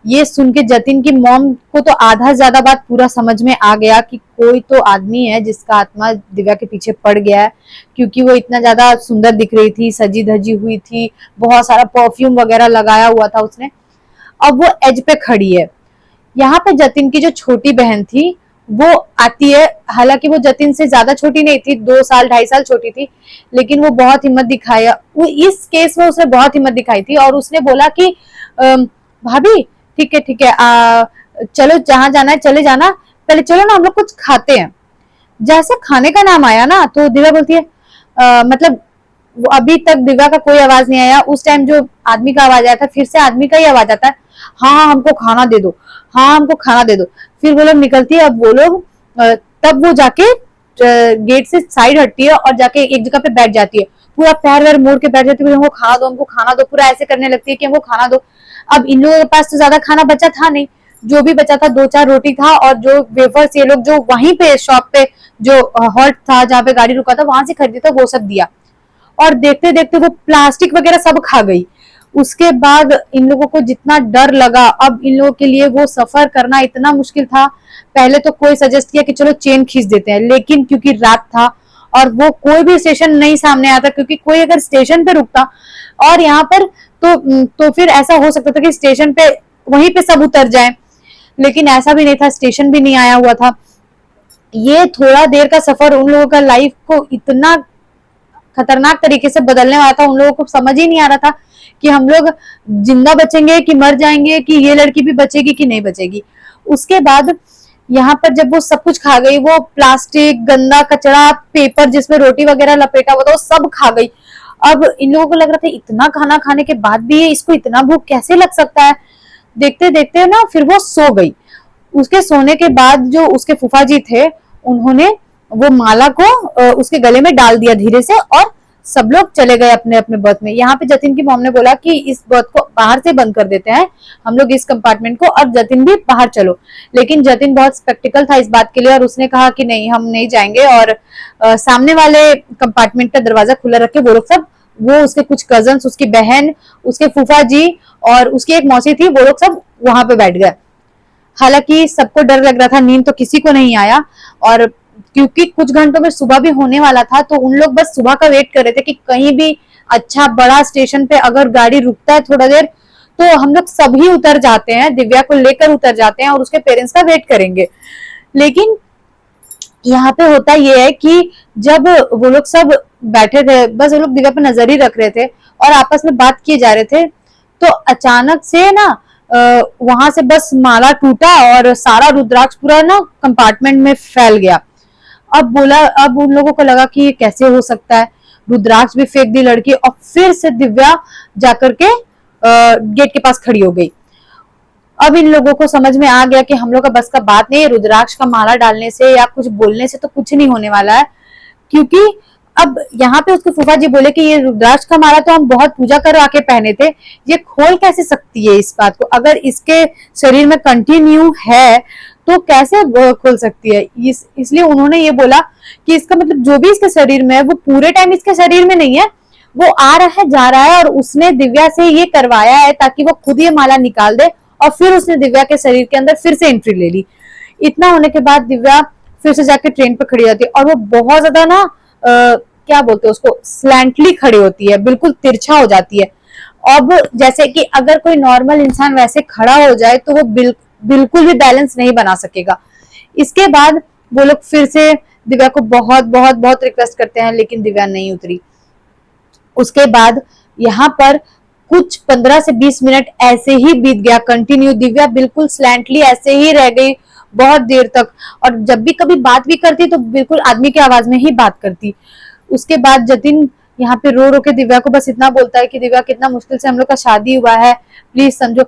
ये सुन के जतिन की मॉम को तो आधा ज्यादा बात पूरा समझ में आ गया कि कोई तो आदमी है जिसका आत्मा दिव्या के पीछे पड़ गया है, क्योंकि वो इतना ज्यादा सुंदर दिख रही थी, सजी धजी हुई थी, बहुत सारा परफ्यूम वगैरह लगाया हुआ था उसने। अब वो एज पे खड़ी है। यहाँ पे जतिन की जो छोटी बहन थी वो आती है, हालांकि वो जतिन से ज्यादा छोटी नहीं थी, 2 साल 2.5 साल छोटी थी, लेकिन वो बहुत हिम्मत दिखाया, वो इस केस में उसने बहुत हिम्मत दिखाई थी और उसने बोला कि भाभी ठीक है ठीक है, चलो जहां जाना है चले जाना, पहले चलो ना हम लोग कुछ खाते हैं। जैसे खाने का नाम आया ना तो दिव्या बोलती है मतलब वो अभी तक दिव्या का कोई आवाज नहीं आया, उस टाइम जो आदमी का आवाज आया था फिर से आदमी का ही आवाज आता है, हाँ हाँ हमको खाना दे दो, हाँ हमको खाना दे दो। फिर वो लोग निकलती है, अब वो लोग तब वो जाके गेट से साइड हटती है और जाके एक जगह पे बैठ जाती है, पूरा पैर वैर मोड़ के बैठ जाती है, हमको खाना दो हमको खाना दो, पूरा ऐसे करने लगती है कि हमको खाना दो। अब इन लोगों के पास तो ज्यादा खाना बचा था नहीं, जो भी बचा था 2-4 रोटी था और जो वेफर्स ये लोग जो वहीं पे शॉप पे जो हॉल्ट था जहाँ पे गाड़ी रुका था वहां से खरीदे था वो सब दिया। और देखते देखते वो प्लास्टिक वगैरह सब खा गई। उसके बाद इन लोगों को जितना डर लगा, अब इन लोगों के लिए वो सफर करना इतना मुश्किल था। पहले तो कोई सजेस्ट किया कि चलो चेन खींच देते हैं, लेकिन क्योंकि रात था और वो कोई भी स्टेशन नहीं सामने आता, क्योंकि कोई अगर स्टेशन पे रुकता और यहाँ पर तो फिर ऐसा हो सकता था कि स्टेशन पे वहीं पे सब उतर जाए, लेकिन ऐसा भी नहीं था, स्टेशन भी नहीं आया हुआ था। ये थोड़ा देर का सफर उन लोगों का लाइफ को इतना खतरनाक तरीके से बदलने वाला था, उन लोगों को समझ ही नहीं आ रहा था कि हम लोग जिंदा बचेंगे कि मर जाएंगे, कि ये लड़की भी बचेगी कि नहीं बचेगी। उसके बाद यहाँ पर जब वो सब कुछ खा गई, वो प्लास्टिक गंदा कचरा पेपर जिसमें रोटी वगैरह लपेटा हुआ था वो सब खा गई। अब इन लोगों को लग रहा था इतना खाना खाने के बाद भी इसको इतना भूख कैसे लग सकता है। देखते देखते ना फिर वो सो गई। उसके सोने के बाद जो उसके फूफा जी थे उन्होंने वो माला को उसके गले में डाल दिया धीरे से और सब लोग चले गए अपने अपने बर्थ में। यहाँ पे जतिन की मॉम ने बोला कि इस बर्थ को बाहर से बंद कर देते हैं हम लोग इस कंपार्टमेंट को, और जतिन भी बाहर चलो। लेकिन जतिन बहुत स्पेक्टिकल था इस बात के लिए और उसने कहा कि नहीं हम नहीं जाएंगे, और सामने वाले कंपार्टमेंट का दरवाजा खुला रख के वो लोग सब, वो उसके कुछ कजन्स, उसकी बहन, उसके फूफा जी और उसकी एक मौसी थी, वो लोग सब वहां पे बैठ गए। हालांकि सबको डर लग रहा था, नींद तो किसी को नहीं आया, और क्योंकि कुछ घंटों में सुबह भी होने वाला था तो उन लोग बस सुबह का वेट कर रहे थे कि कहीं भी अच्छा बड़ा स्टेशन पे अगर गाड़ी रुकता है थोड़ा देर तो हम लोग सभी उतर जाते हैं, दिव्या को लेकर उतर जाते हैं और उसके पेरेंट्स का वेट करेंगे। लेकिन यहाँ पे होता ये है कि जब वो लोग सब बैठे थे, बस वो लोग दिव्या पे नजर ही रख रहे थे और आपस में बात किए जा रहे थे, तो अचानक से ना वहां से बस माला टूटा और सारा रुद्राक्ष पूरा ना कंपार्टमेंट में फैल गया। अब उन लोगों को लगा कि ये कैसे हो सकता है, रुद्राक्ष भी फेंक दी लड़की और फिर से दिव्या जाकर के गेट के पास खड़ी हो गई। अब इन लोगों को समझ में आ गया कि हम लोग का बस का बात नहीं है, रुद्राक्ष का माला डालने से या कुछ बोलने से तो कुछ नहीं होने वाला है, क्योंकि अब यहाँ पे उसके फूफा जी बोले कि ये रुद्राक्ष का माला तो हम बहुत पूजा करवा के पहने थे, ये खोल कैसे सकती है इस बात को, अगर इसके शरीर में कंटिन्यू है तो कैसे खोल सकती है। इसलिए उन्होंने ये बोला कि इसका मतलब जो भी इसके शरीर में है वो पूरे टाइम इसके शरीर में नहीं है, वो आ रहा है जा रहा है और उसने दिव्या से ये करवाया है ताकि वो खुद ये माला निकाल दे और फिर उसने दिव्या के शरीर के अंदर फिर से एंट्री ले ली। इतना होने के बाद दिव्या फिर से जाके ट्रेन पे खड़ी होती है और वो बहुत ज्यादा ना क्या बोलते हैं उसको, स्लैंटली खड़ी होती है, बिल्कुल तिरछा हो जाती है। अब जैसे कि अगर कोई नॉर्मल इंसान वैसे खड़ा हो जाए तो वो बिल्कुल भी बैलेंस नहीं बना सकेगा। इसके बाद वो लोग फिर से दिव्या को बहुत बहुत बहुत रिक्वेस्ट करते हैं लेकिन दिव्या नहीं उतरी। उसके बाद यहाँ पर कुछ 15 से 20 मिनट ऐसे ही बीत गया कंटिन्यू, दिव्या बिल्कुल स्लैंटली ऐसे ही रह गई बहुत देर तक, और जब भी कभी बात भी करती तो बिल्कुल आदमी की आवाज में ही बात करती। उसके बाद जतिन यहाँ पे रो रो के दिव्या को बस इतना बोलता है कि दिव्या कितना मुश्किल से हम लोग का शादी हुआ है, प्लीज समझो।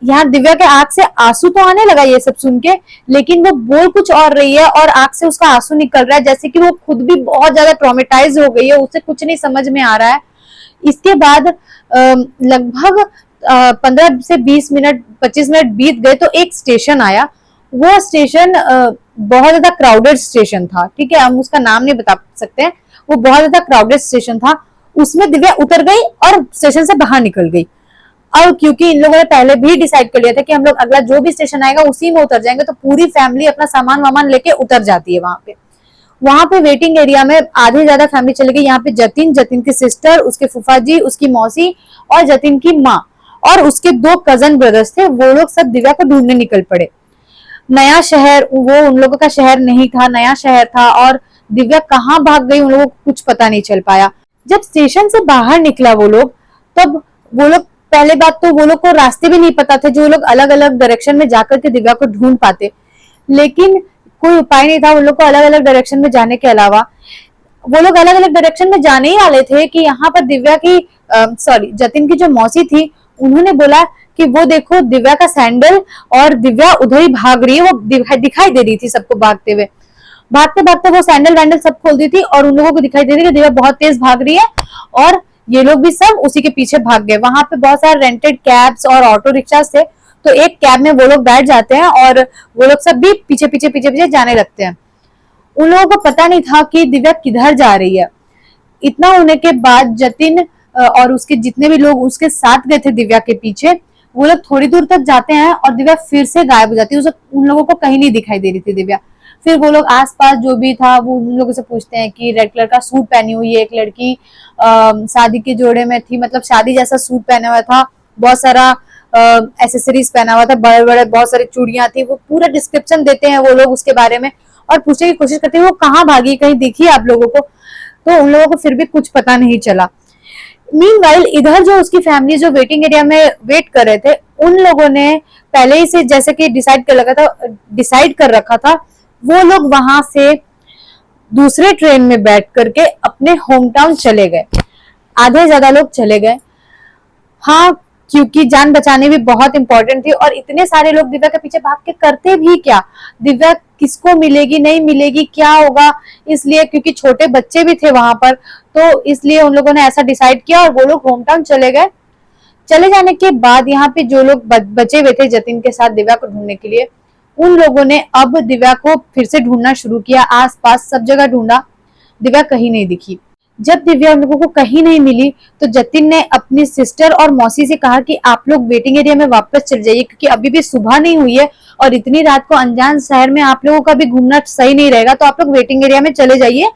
यहाँ दिव्या के आंख से आंसू तो आने लगा ये सब सुन के, लेकिन वो बोल कुछ और रही है और आंख से उसका आंसू निकल रहा है, जैसे कि वो खुद भी बहुत ज्यादा ट्रॉमेटाइज हो गई है, उसे कुछ नहीं समझ में आ रहा है। इसके बाद लगभग 15 से 20 मिनट 25 मिनट बीत गए तो एक स्टेशन आया। वो स्टेशन बहुत ज्यादा क्राउडेड स्टेशन था, ठीक है, हम उसका नाम नहीं बता सकते हैं, वो बहुत ज्यादा क्राउडेड स्टेशन था। उसमें दिव्या उतर गई और स्टेशन से बाहर निकल गई। अब क्योंकि इन लोगों ने पहले भी डिसाइड कर लिया था कि हम लोग अगला जो भी स्टेशन आएगा उसी में उतर जाएंगे, तो पूरी फैमिली अपना सामान वामान लेके उतर जाती है वहां पे। वहां पे वेटिंग एरिया में आधे ज्यादा फैमिली चली गई। यहाँ पे जतिन, जतिन की सिस्टर, उसके फूफा जी, उसकी मौसी और जतिन की माँ और उसके 2 कजन ब्रदर्स थे, वो लोग सब दिव्या को ढूंढने निकल पड़े। नया शहर, वो उन लोगों का शहर नहीं था, नया शहर था और दिव्या कहाँ भाग गई उन लोगों को कुछ पता नहीं चल पाया। जब स्टेशन से बाहर निकला वो लोग, तब वो लोग, पहले बात तो वो लोग को रास्ते भी नहीं पता थे, जो लोग अलग अलग डायरेक्शन में जाकर के दिव्या को ढूंढ पाते, लेकिन कोई उपाय नहीं था उन लोग को अलग अलग डायरेक्शन में जाने के अलावा। वो लोग अलग अलग डायरेक्शन में जाने ही वाले थे कि यहाँ पर दिव्या की सॉरी जतिन की जो मौसी थी, उन्होंने बोला कि वो देखो दिव्या का सैंडल, और दिव्या उधर ही भाग रही है, वो दिखाई दे रही थी सबको भागते हुए। भागते भागते वो सैंडल वैंडल सब खोल दी थी और उन लोगों को दिखाई दे रही है कि दिव्या बहुत तेज भाग रही है, और ये लोग भी सब उसी के पीछे भाग गए। वहां पे बहुत सारे रेंटेड कैब्स और ऑटो रिक्शा थे, तो एक कैब में वो लोग बैठ जाते हैं और वो लोग सब भी पीछे पीछे पीछे पीछे जाने लगते हैं। उन लोगों को पता नहीं था कि दिव्या किधर जा रही है। इतना होने के बाद जतिन और उसके जितने भी लोग उसके साथ गए थे दिव्या के पीछे, वो लोग थोड़ी दूर तक जाते हैं और दिव्या फिर से गायब हो जाती है। उन लोगों को कहीं नहीं दिखाई दे रही थी दिव्या। फिर वो लोग आसपास जो भी था वो उन लोगों से पूछते हैं कि रेड कलर का सूट पहनी हुई है एक लड़की, शादी के जोड़े में थी, मतलब शादी जैसा सूट पहना हुआ था, बहुत सारा एसेसरीज पहना हुआ था, बड़े बड़े बहुत सारी चूड़ियां थी। वो पूरा डिस्क्रिप्शन देते हैं वो लोग उसके बारे में और पूछने की कोशिश करते हैं वो कहाँ भागी, कहीं दिखी आप लोगों को। तो उन लोगों को फिर भी कुछ पता नहीं चला। मीनवाइल इधर जो उसकी फैमिली जो वेटिंग एरिया में वेट कर रहे थे, उन लोगों ने पहले ही से जैसे कि डिसाइड कर रखा था, वो लोग वहां से दूसरे ट्रेन में बैठ करके अपने होम टाउन चले गए। आधे ज्यादा लोग चले गए, हाँ, क्योंकि जान बचाने भी बहुत इंपॉर्टेंट थी। और इतने सारे लोग दिव्या के पीछे भाग के करते भी क्या, दिव्या किसको मिलेगी नहीं मिलेगी क्या होगा, इसलिए क्योंकि छोटे बच्चे भी थे वहां पर, तो इसलिए उन लोगों ने ऐसा डिसाइड किया और वो लोग होम टाउन चले गए। चले जाने के बाद यहाँ पे जो लोग बचे हुए थे जतिन के साथ दिव्या को ढूंढने के लिए, उन लोगों ने अब दिव्या को फिर से ढूंढना शुरू किया। आसपास सब जगह ढूंढा, दिव्या कहीं नहीं दिखी। जब दिव्या उन लोगों को कहीं नहीं मिली तो जतिन ने अपनी सिस्टर और मौसी से कहा कि आप लोग वेटिंग एरिया में वापस चले जाइए, क्योंकि अभी भी सुबह नहीं हुई है और इतनी रात को अनजान शहर में आप लोगों का भी घूमना सही नहीं रहेगा, तो आप लोग वेटिंग एरिया में चले जाइए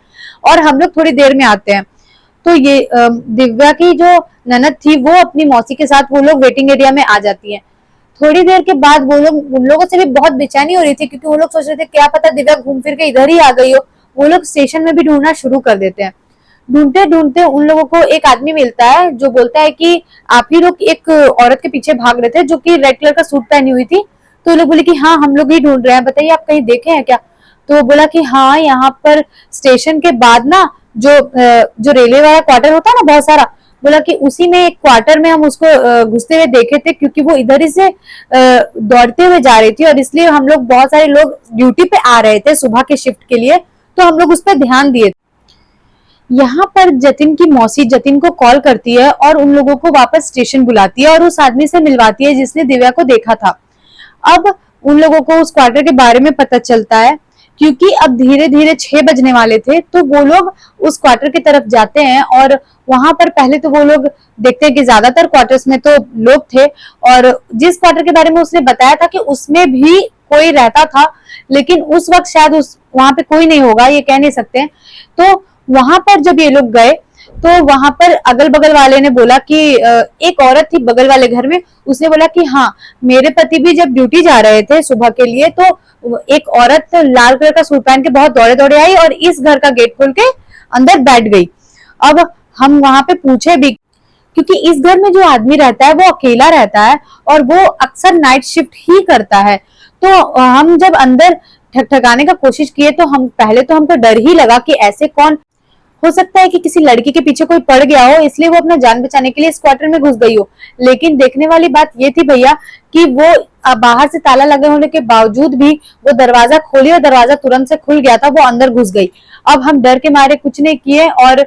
और हम लोग थोड़ी देर में आते हैं। तो ये दिव्या की जो ननद थी वो अपनी मौसी के साथ वो लोग वेटिंग एरिया में आ जाती है। थोड़ी देर के बाद वो लोग, उन लोगों से भी बहुत बेचैनी हो रही थी, क्योंकि वो लोग सोच रहे थे क्या पता दिव्या घूम फिर के इधर ही आ गई हो। वो लोग स्टेशन में भी ढूंढना शुरू कर देते हैं। ढूंढते ढूंढते उन लोगों को एक आदमी मिलता है जो बोलता है कि आप ही लोग एक औरत के पीछे भाग रहे थे जो कि रेड कलर का सूट पहनी हुई थी। तो लोग बोले कि हाँ हम लोग ही ढूंढ रहे हैं, बताइए आप कहीं देखे हैं क्या। तो वो बोला कि हाँ यहाँ पर स्टेशन के बाद ना जो रेलवे वाला क्वार्टर होता है ना बहुत सारा, बोला कि उसी में एक क्वार्टर में हम उसको घुसते हुए देखे थे, क्योंकि वो इधर ही से दौड़ते हुए जा रही थी और इसलिए हम लोग बहुत सारे लोग ड्यूटी पे आ रहे थे सुबह के शिफ्ट के लिए, तो हम लोग उस पर ध्यान दिए। यहाँ पर जतिन की मौसी जतिन को कॉल करती है और उन लोगों को वापस स्टेशन बुलाती है और उस आदमी से मिलवाती है जिसने दिव्या को देखा था। अब उन लोगों को उस क्वार्टर के बारे में पता चलता है, क्योंकि अब धीरे धीरे 6 बजने वाले थे, तो वो लोग उस क्वार्टर की तरफ जाते हैं और वहां पर पहले तो वो लोग देखते हैं कि ज्यादातर क्वार्टर्स में तो लोग थे, और जिस क्वार्टर के बारे में उसने बताया था कि उसमें भी कोई रहता था, लेकिन उस वक्त शायद उस वहां पे कोई नहीं होगा, ये कह नहीं सकते। तो वहां पर जब ये लोग गए तो वहां पर अगल बगल वाले ने बोला कि एक औरत थी बगल वाले घर में, उसने बोला कि हाँ मेरे पति भी जब ड्यूटी जा रहे थे सुबह के लिए, तो एक औरत लाल कलर का सूट पहन के बहुत दौड़े दौड़े आई और इस घर का गेट खोल के अंदर बैठ गई। अब हम वहां पे पूछे भी, क्योंकि इस घर में जो आदमी रहता है वो अकेला रहता है और वो अक्सर नाइट शिफ्ट ही करता है। तो हम जब अंदर ठकठकाने का कोशिश किए तो हम पहले तो हमको डर ही लगा कि ऐसे कौन, हो सकता है कि किसी लड़की के पीछे कोई पड़ गया हो, इसलिए वो अपना जान बचाने के लिए इस क्वार्टर में घुस गई हो। लेकिन देखने वाली बात ये थी भैया कि वो बाहर से ताला लगे होने के बावजूद भी वो दरवाजा खोली और दरवाजा तुरंत से खुल गया था, वो अंदर घुस गई। अब हम डर के मारे कुछ नहीं किए और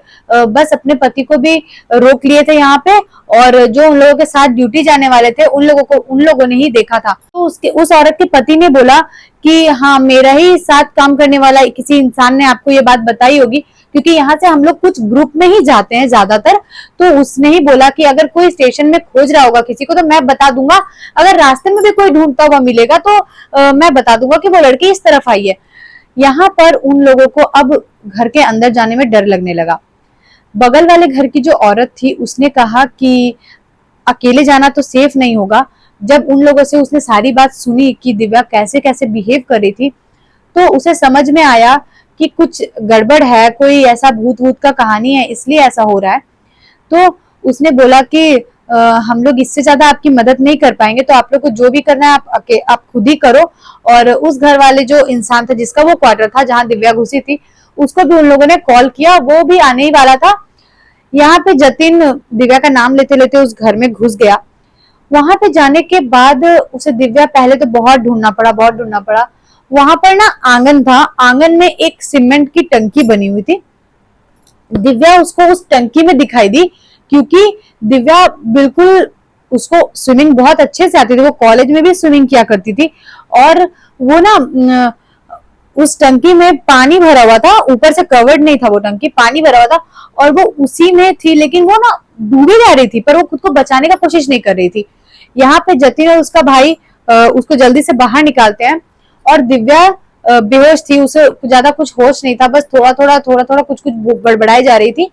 बस अपने पति को भी रोक लिए थे यहाँ पे, और जो उन लोगों के साथ ड्यूटी जाने वाले थे उन लोगों ने ही देखा था। तो उस औरत के पति ने बोला कि हाँ, मेरा ही साथ काम करने वाला किसी इंसान ने आपको ये बात बताई होगी, क्योंकि यहाँ से हम लोग कुछ ग्रुप में ही जाते हैं ज्यादातर। तो उसने ही बोला कि अगर कोई स्टेशन में खोज रहा होगा किसी को तो मैं बता दूंगा, अगर रास्ते में भी कोई ढूंढता हुआ मिलेगा तो मैं बता दूंगा कि वो लड़की इस तरफ आई है। यहाँ पर उन लोगों को अब घर के अंदर जाने में डर लगने लगा। बगल वाले घर की जो औरत थी उसने कहा कि अकेले जाना तो सेफ नहीं होगा। जब उन लोगों से उसने सारी बात सुनी कि दिव्या कैसे कैसे बिहेव कर रही थी, तो उसे समझ में आया कि कुछ गड़बड़ है, कोई ऐसा भूत वूत का कहानी है, इसलिए ऐसा हो रहा है। तो उसने बोला कि हम लोग इससे ज्यादा आपकी मदद नहीं कर पाएंगे, तो आप लोग को जो भी करना है आप खुद ही करो। और उस घर वाले जो इंसान था जिसका वो क्वार्टर था जहां दिव्या घुसी थी, उसको भी उन लोगों ने कॉल किया, वो भी आने ही वाला था। यहाँ पे जतिन दिव्या का नाम लेते लेते उस घर में घुस गया। वहां पे जाने के बाद उसे दिव्या पहले तो बहुत ढूंढना पड़ा। वहां पर ना आंगन था, आंगन में एक सीमेंट की टंकी बनी हुई थी। दिव्या उसको उस टंकी में दिखाई दी, क्योंकि दिव्या बिल्कुल, उसको स्विमिंग बहुत अच्छे से आती थी, वो कॉलेज में भी स्विमिंग किया करती थी। और वो ना उस टंकी में पानी भरा हुआ था, ऊपर से कवर्ड नहीं था, वो टंकी पानी भरा हुआ था और वो उसी में थी, लेकिन वो ना डूबी जा रही थी, पर वो खुद को बचाने का कोशिश नहीं कर रही थी। यहाँ पे जतिन और उसका भाई उसको जल्दी से बाहर निकालते हैं और दिव्या बेहोश थी, उसे ज्यादा कुछ होश नहीं था, बस थोड़ा थोड़ा कुछ बड़बड़ाई जा रही थी।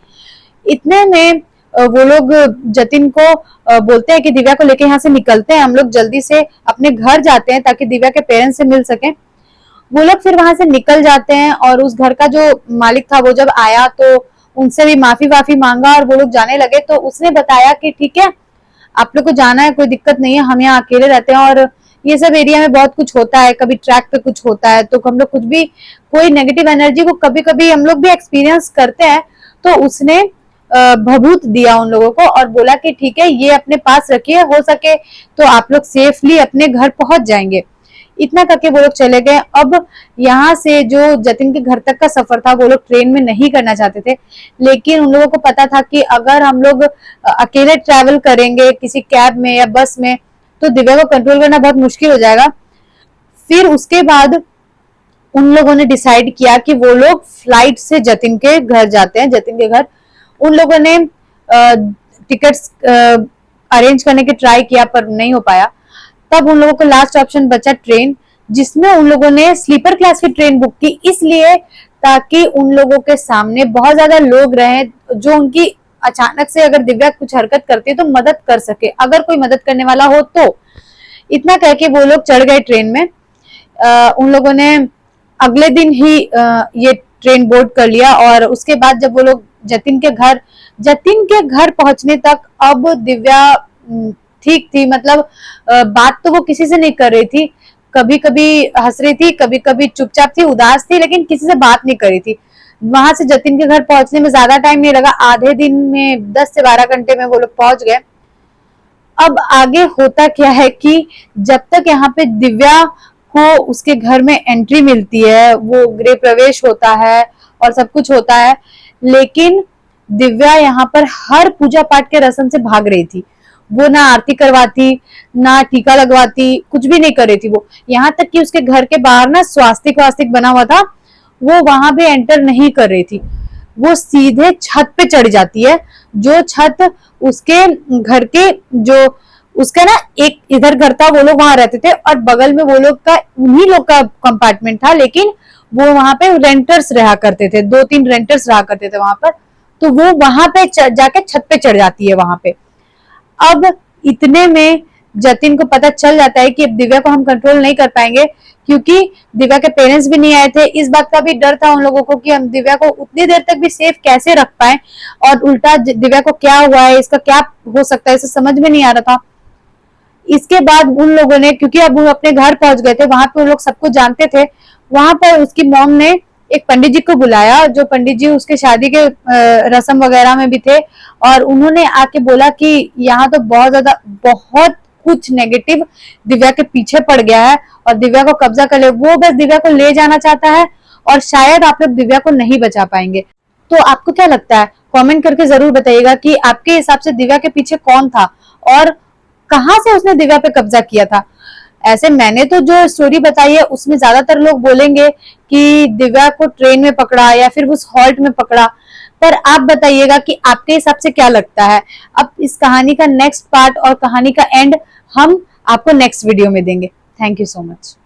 इतने में वो लोग जतिन को बोलते हैं कि दिव्या को लेके यहाँ से निकलते हैं, हम लोग जल्दी से अपने घर जाते हैं ताकि दिव्या के पेरेंट्स से मिल सके। वो लोग फिर वहां से निकल जाते हैं और उस घर का जो मालिक था वो जब आया तो उनसे भी माफी वाफी मांगा और वो लोग जाने लगे। तो उसने बताया कि ठीक है, आप लोग को जाना है, कोई दिक्कत नहीं है, हम यहाँ अकेले रहते हैं और ये सब एरिया में बहुत कुछ होता है, कभी ट्रैक पे कुछ होता है तो हम लोग कुछ भी, कोई नेगेटिव एनर्जी को कभी कभी हम लोग भी एक्सपीरियंस करते हैं। तो उसने भभूत दिया उन लोगों को और बोला कि ठीक है, ये अपने पास रखिए, हो सके तो आप लोग सेफली अपने घर पहुंच जाएंगे। इतना करके वो लोग चले गए। अब यहाँ से जो जतिन के घर तक का सफर था वो लोग ट्रेन में नहीं करना चाहते थे, लेकिन उन लोगों को पता था कि अगर हम लोग अकेले ट्रैवल करेंगे किसी कैब में या बस में तो दिव्या को कंट्रोल करना बहुत मुश्किल हो जाएगा। फिर उसके बाद उन लोगों ने डिसाइड किया कि वो लोग फ्लाइट से जतिन के घर जाते हैं। जतिन के घर उन लोगों ने टिकट्स अरेंज करने के ट्राई किया पर नहीं हो पाया। तब उन लोगों को लास्ट ऑप्शन बचा ट्रेन, जिसमें उन लोगों ने स्लीपर क्लास की ट्रेन बुक की, इसलिए ताकि उन लोगों के सामने बहुत ज्यादा लोग रहे जो उनकी अचानक से अगर दिव्या कुछ हरकत करती है तो मदद कर सके, अगर कोई मदद करने वाला हो तो। इतना कह के वो लोग चढ़ गए ट्रेन में। उन लोगों ने अगले दिन ही ये ट्रेन बोर्ड कर लिया और उसके बाद जब वो लोग जतिन के घर पहुंचने तक अब दिव्या ठीक थी, मतलब बात तो वो किसी से नहीं कर रही थी, कभी कभी हंस रही थी, कभी कभी चुपचाप थी, उदास थी, लेकिन किसी से बात नहीं कर रही थी। वहां से जतिन के घर पहुंचने में ज्यादा टाइम नहीं लगा, आधे दिन में 10 से 12 घंटे में वो लोग पहुंच गए। अब आगे होता क्या है कि जब तक यहाँ पे दिव्या को उसके घर में एंट्री मिलती है, वो गृह प्रवेश होता है और सब कुछ होता है, लेकिन दिव्या यहाँ पर हर पूजा पाठ के रस्म से भाग रही थी। वो ना आरती करवाती, ना टीका लगवाती, कुछ भी नहीं कर रही थी वो। यहाँ तक कि उसके घर के बाहर ना स्वास्तिक वास्तिक बना हुआ था, वो वहां भी एंटर नहीं कर रही थी। वो सीधे छत पे चढ़ जाती है, जो छत उसके घर के जो उसका ना एक इधर घर था, वो लोग वहां रहते थे और बगल में वो लोग का उन्हीं लोग का कंपार्टमेंट था, लेकिन वो वहां पे रेंटर्स रहा करते थे, 2-3 रेंटर्स रहा करते थे वहां पर। तो वो वहां पे जाके छत पे चढ़ जाती है वहां पे। अब इतने में जतिन को पता चल जाता है कि अब दिव्या को हम कंट्रोल नहीं कर पाएंगे, क्योंकि दिव्या के पेरेंट्स भी नहीं आए थे। इस बात का भी डर था उन लोगों को कि हम दिव्या को उतनी देर तक भी सेफ कैसे रख पाए, और उल्टा दिव्या को क्या हुआ है, इसका क्या हो सकता है, इसे समझ में नहीं आ रहा था। इसके बाद उन लोगों ने, क्योंकि अब वो अपने घर पहुंच गए थे, वहां पे उन लोग सबको जानते थे, वहां पर उसकी मॉम ने एक पंडित जी को बुलाया, जो पंडित जी उसके शादी के रस्म वगैरह में भी थे, और उन्होंने आके बोला कि यहाँ तो बहुत कुछ नेगेटिव दिव्या के पीछे पड़ गया है और दिव्या को कब्जा कर ले, वो बस दिव्या को ले जाना चाहता है और शायद आप लोग दिव्या को नहीं बचा पाएंगे। तो आपको क्या लगता है, कमेंट करके जरूर बताइएगा कि आपके हिसाब से दिव्या के पीछे कौन था और कहां से उसने दिव्या पे कब्जा किया था। ऐसे मैंने तो जो स्टोरी बताई है उसमें ज्यादातर लोग बोलेंगे कि दिव्या को ट्रेन में पकड़ा या फिर उस हॉल्ट में पकड़ा, पर आप बताइएगा कि आपके हिसाब से क्या लगता है। अब इस कहानी का नेक्स्ट पार्ट और कहानी का एंड हम आपको नेक्स्ट वीडियो में देंगे। Thank you so much.